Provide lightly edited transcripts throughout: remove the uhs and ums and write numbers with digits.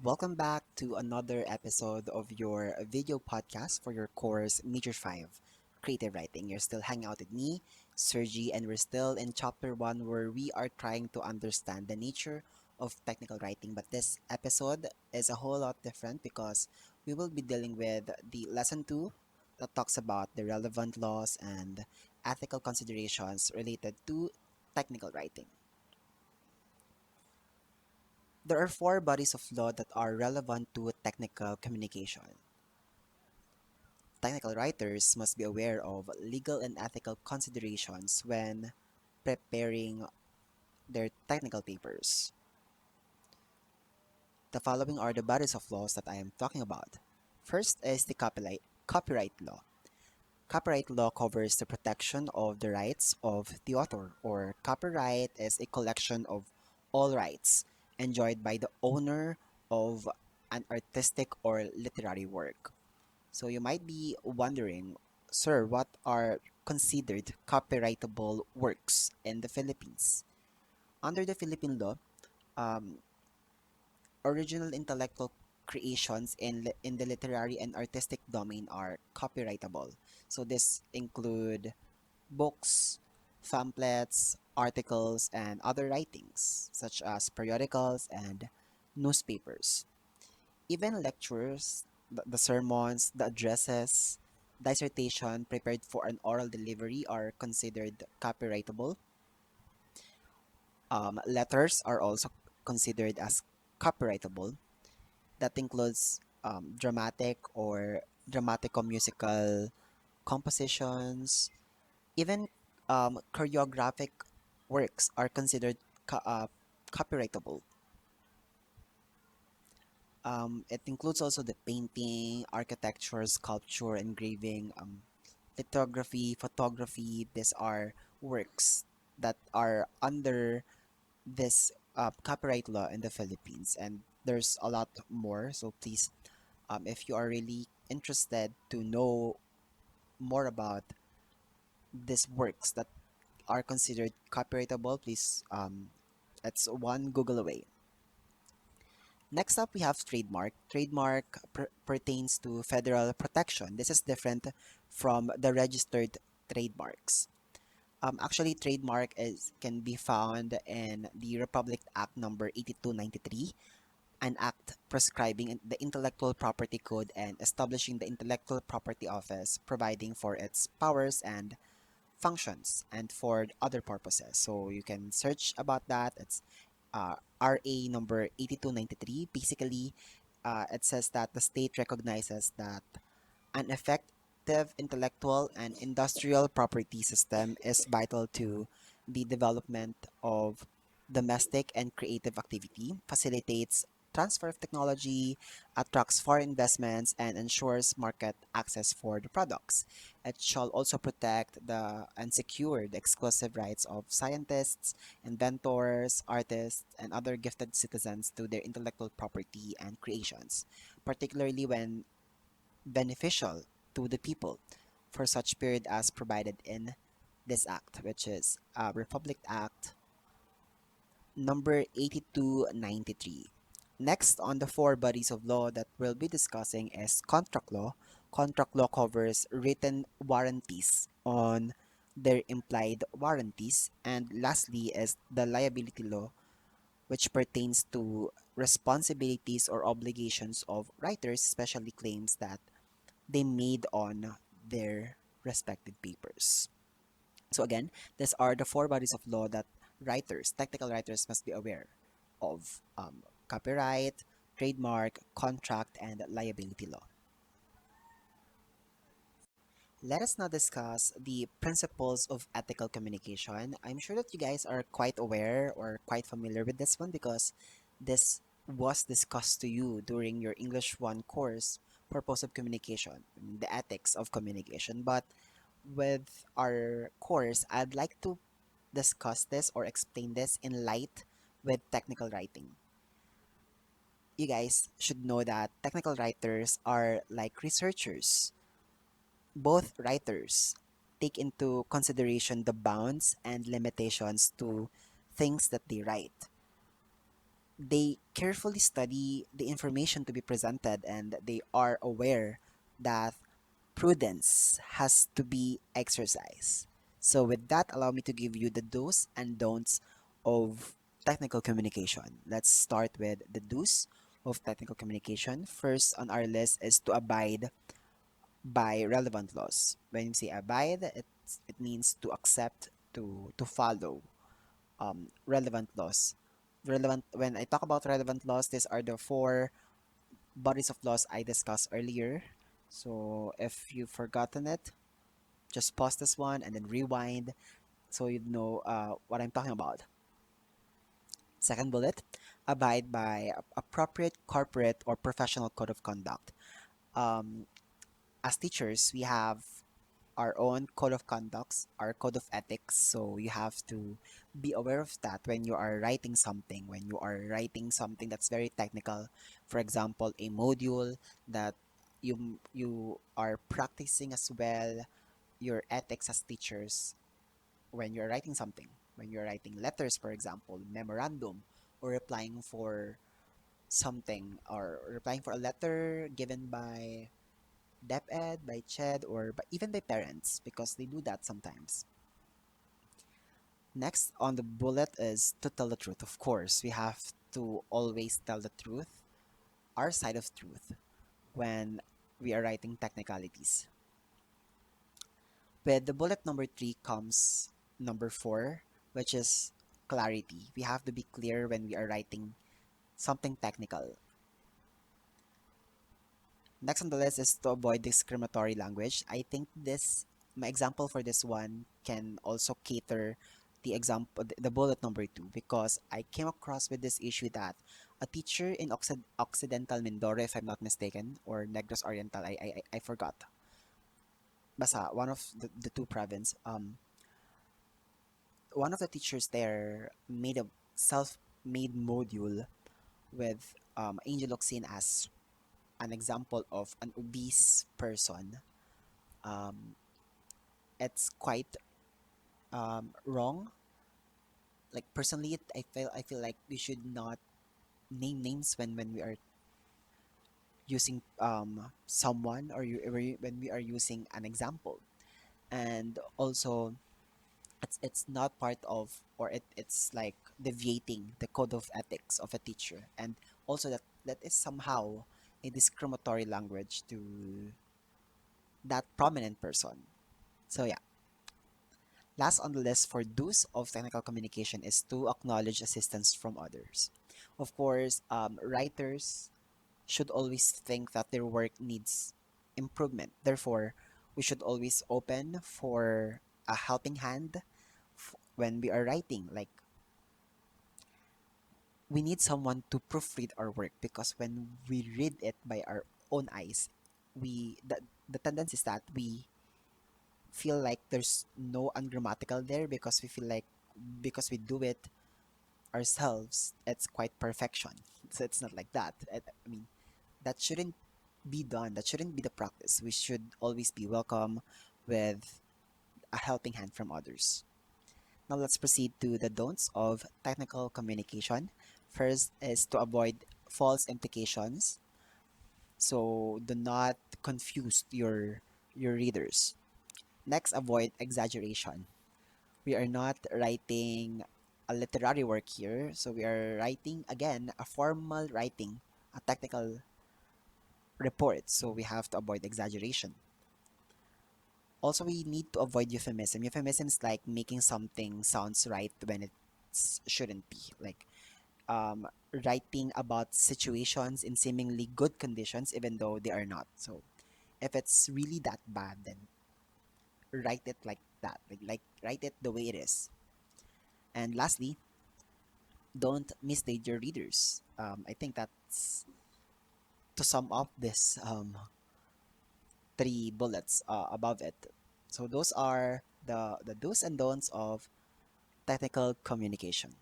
Welcome back to another episode of your video podcast for your course Major 5, Creative Writing. You're still hanging out with me, Sergi, and we're still in chapter 1 where we are trying to understand the nature of technical writing. But this episode is a whole lot different because we will be dealing with the lesson 2 that talks about the relevant laws and ethical considerations related to technical writing. There are four bodies of law that are relevant to technical communication. Technical writers must be aware of legal and ethical considerations when preparing their technical papers. The following are the bodies of laws that I am talking about. First is the copyright law. Copyright law covers the protection of the rights of the author, or copyright is a collection of all rights enjoyed by the owner of an artistic or literary work. So you might be wondering, sir, what are considered copyrightable works in the Philippines? Under the Philippine law, um, original intellectual creations in the literary and artistic domain are copyrightable. So this include books, pamphlets, articles, and other writings, such as periodicals and newspapers. Even lectures, the sermons, the addresses, dissertation prepared for an oral delivery are considered copyrightable. Letters are also considered as copyrightable. That includes dramatico musical compositions. Even choreographic works are considered copyrightable. It includes also the painting, architecture, sculpture, engraving, lithography, photography. These are works that are under this copyright law in the Philippines, and there's a lot more. So please, if you are really interested to know more about these works that are considered copyrightable, please, it's one Google away. Next up, we have trademark. Trademark pertains to federal protection. This is different from the registered trademarks. Actually, trademark is can be found in the Republic Act number 8293, an act prescribing the Intellectual Property Code and establishing the Intellectual Property Office, providing for its powers and functions and for other purposes. So you can search about that. It's RA number 8293. Basically, it says that the state recognizes that an effective intellectual and industrial property system is vital to the development of domestic and creative activity, facilitates transfer of technology, attracts foreign investments, and ensures market access for the products. It shall also protect and secure the exclusive rights of scientists, inventors, artists, and other gifted citizens to their intellectual property and creations, particularly when beneficial to the people for such period as provided in this act, which is Republic Act number 8293. Next on the four bodies of law that we'll be discussing is contract law. Contract law covers written warranties on their implied warranties. And lastly is the liability law, which pertains to responsibilities or obligations of writers, especially claims that they made on their respective papers. So again, these are the four bodies of law that technical writers must be aware of: copyright, trademark, contract, and liability law. Let us now discuss the principles of ethical communication. I'm sure that you guys are quite aware or quite familiar with this one because this was discussed to you during your English 1 course, Purpose of Communication, the ethics of communication. But with our course, I'd like to discuss this or explain this in light with technical writing. You guys should know that technical writers are like researchers. Both writers take into consideration the bounds and limitations to things that they write. They carefully study the information to be presented, and they are aware that prudence has to be exercised. So, with that, allow me to give you the do's and don'ts of technical communication. Let's start with the do's of technical communication. First on our list is to abide by relevant laws. When you say abide, it means to accept, to follow relevant laws. Relevant When I talk about relevant laws, these are the four bodies of laws I discussed earlier. So if you've forgotten it, just pause this one and then rewind so you know what I'm talking about. Second bullet, abide by appropriate corporate or professional code of conduct. Um, as teachers, we have our own code of conducts, our code of ethics. So you have to be aware of that when you are writing something, that's very technical. For example, a module that you are practicing as well your ethics as teachers when you're writing something, when you're writing letters, for example, memorandum, or replying for something, or replying for a letter given by DepEd, by CHED, or even by parents, because they do that sometimes. Next on the bullet is to tell the truth. Of course, we have to always tell the truth, our side of truth, when we are writing technicalities. With the bullet number three comes number four, which is clarity. We have to be clear when we are writing something technical. Next on the list is to avoid discriminatory language. I think my example for this one can also cater the bullet number two, because I came across with this issue that a teacher in Occidental Mindoro, if I'm not mistaken, or Negros Oriental, I forgot. Basta, one of the two province, one of the teachers there made a self-made module with Angel Locsin as an example of an obese person. Um, it's quite wrong. Like personally, I feel like we should not name names when we are using someone, or when we are using an example. And also, it's not part of, or it's like deviating the code of ethics of a teacher, and also that is somehow a discriminatory language to that prominent person. So yeah. Last on the list for do's of technical communication is to acknowledge assistance from others. Of course, writers should always think that their work needs improvement. Therefore, we should always open for a helping hand when we are writing. Like, we need someone to proofread our work, because when we read it by our own eyes, the tendency is that we feel like there's no ungrammatical there, because we feel like, because we do it ourselves, it's quite perfection. So it's not like that. I mean, that shouldn't be done. That shouldn't be the practice. We should always be welcome with a helping hand from others. Now let's proceed to the don'ts of technical communication. First is to avoid false implications. So do not confuse your readers. Next, avoid exaggeration. We are not writing a literary work here, so we are writing again a formal writing, a technical report, so we have to avoid exaggeration. Also, we need to avoid euphemism. Euphemism is like making something sounds right when it shouldn't be. Like writing about situations in seemingly good conditions even though they are not. So if it's really that bad, then write it like that. Like write it the way it is. And lastly, don't mislead your readers. I think that's to sum up this three bullets above it. So those are the do's and don'ts of technical communication.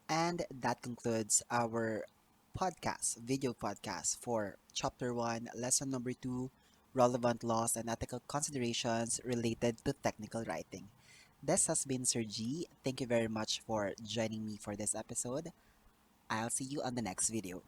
And that concludes our video podcast for chapter 1, lesson number 2, relevant laws and ethical considerations related to technical writing. This has been Sir G. Thank you very much for joining me for this episode. I'll see you on the next video.